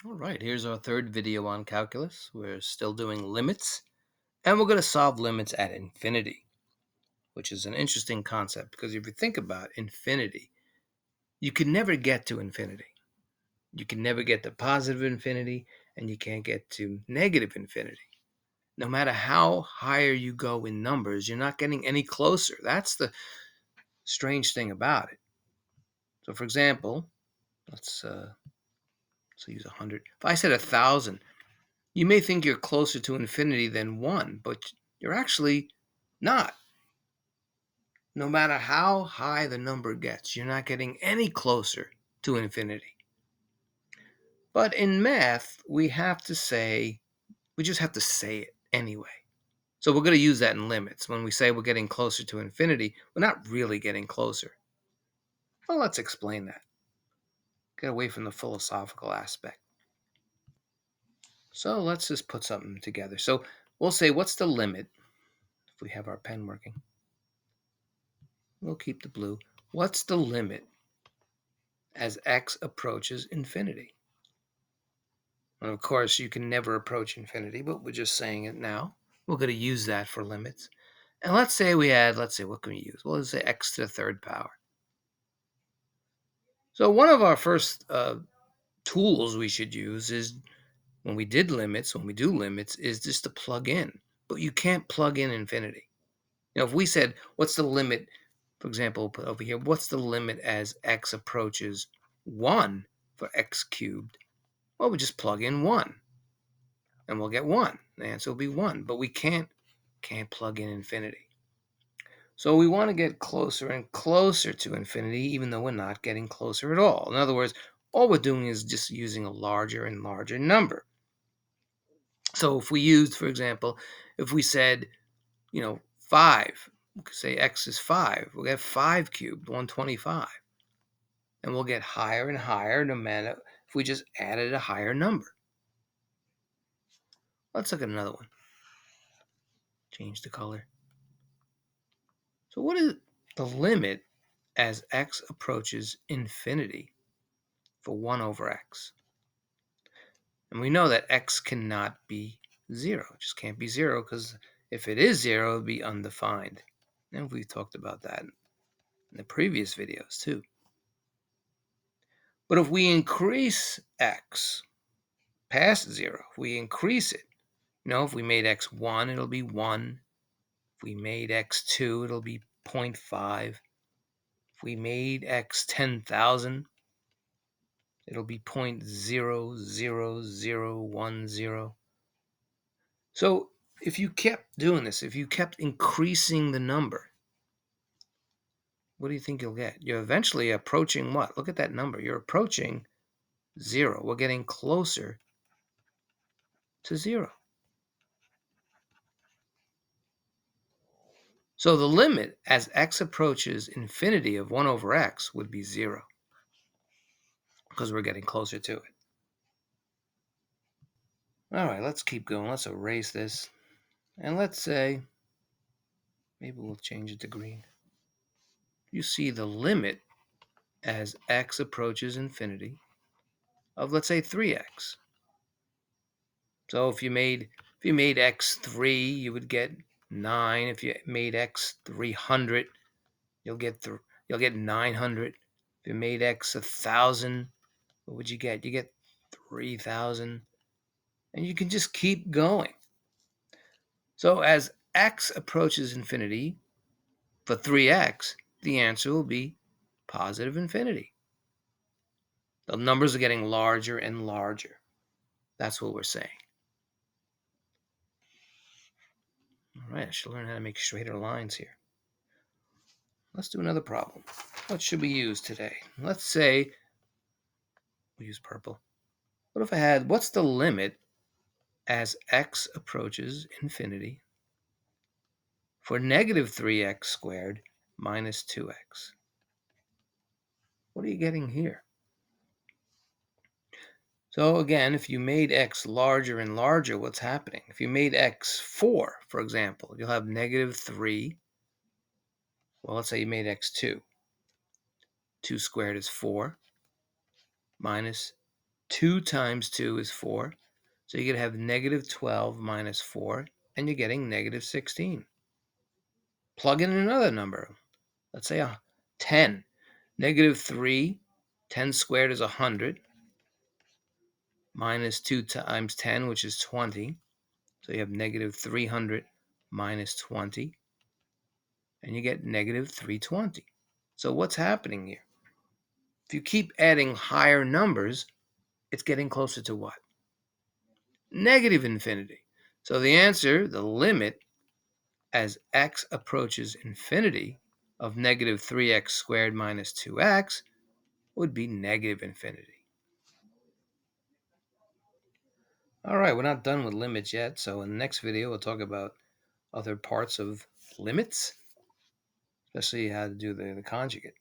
All right, here's our third video on calculus. We're still doing limits, and we're going to solve limits at infinity, which is an interesting concept because if you think about infinity, you can never get to infinity. You can never get to positive infinity, and you can't get to negative infinity. No matter how higher you go in numbers, you're not getting any closer. That's the strange thing about it. So, for example, let's use 100. If I said 1,000, you may think you're closer to infinity than 1, but you're actually not. No matter how high the number gets, you're not getting any closer to infinity. But in math, we just have to say it anyway. So we're going to use that in limits. When we say we're getting closer to infinity, we're not really getting closer. Well, let's explain that. Get away from the philosophical aspect. So let's just put something together. So we'll say, what's the limit? If we have our pen working, we'll keep the blue. What's the limit as x approaches infinity? And of course, you can never approach infinity, but we're just saying it now. We're going to use that for limits. And let's say, what can we use? Well, let's say x to the third power. So one of our first tools we should use is when we do limits, is just to plug in. But you can't plug in infinity. If we said, what's the limit, for example, put over here, what's the limit as x approaches 1 for x cubed? Well, we just plug in 1, and we'll get 1. The answer will be 1, but we can't plug in infinity. So we want to get closer and closer to infinity, even though we're not getting closer at all. In other words, all we're doing is just using a larger and larger number. So if we used, for example, if we said, 5, we could say x is 5. We'll get 5 cubed, 125. And we'll get higher and higher no matter if we just added a higher number. Let's look at another one. Change the color. So what is the limit as x approaches infinity for 1 over x? And we know that x cannot be 0. It just can't be 0 because if it is 0, it would be undefined. And we've talked about that in the previous videos too. But if we increase x past 0, if we increase it, if we made x 1, it'll be 1. If we made x 2, it'll be 0.5. If we made x 10,000, it'll be 0.00010. So if you kept doing this, if you kept increasing the number, what do you think you'll get? You're eventually approaching what? Look at that number. You're approaching 0. We're getting closer to 0. So the limit as x approaches infinity of 1 over x would be 0 because we're getting closer to it. All right, let's keep going. Let's erase this. And let's say, maybe we'll change it to green. You see the limit as x approaches infinity of, let's say, 3x. So if you made x 3, you would get 9. If you made x 300, you'll get 900. If you made x 1,000, what would you get? You get 3,000. And you can just keep going. So as x approaches infinity for 3x, the answer will be positive infinity. The numbers are getting larger and larger. That's what we're saying. All right, I should learn how to make straighter lines here. Let's do another problem. What should we use today? Let's say we use purple. What if I had, what's the limit as x approaches infinity for negative 3x squared minus 2x? What are you getting here? So again, if you made x larger and larger, what's happening? If you made x 4, for example, you'll have negative 3. Well, let's say you made x 2. 2 squared is 4 minus 2 times 2 is 4. So you're going to have negative 12 minus 4, and you're getting negative 16. Plug in another number. Let's say 10. Negative 3, 10 squared is 100, minus 2 times 10, which is 20. So you have negative 300 minus 20, and you get negative 320. So what's happening here? If you keep adding higher numbers, it's getting closer to what? Negative infinity. So the answer, the limit, as x approaches infinity of negative 3x squared minus 2x would be negative infinity. All right, we're not done with limits yet. So in the next video, we'll talk about other parts of limits, especially how to do the conjugate.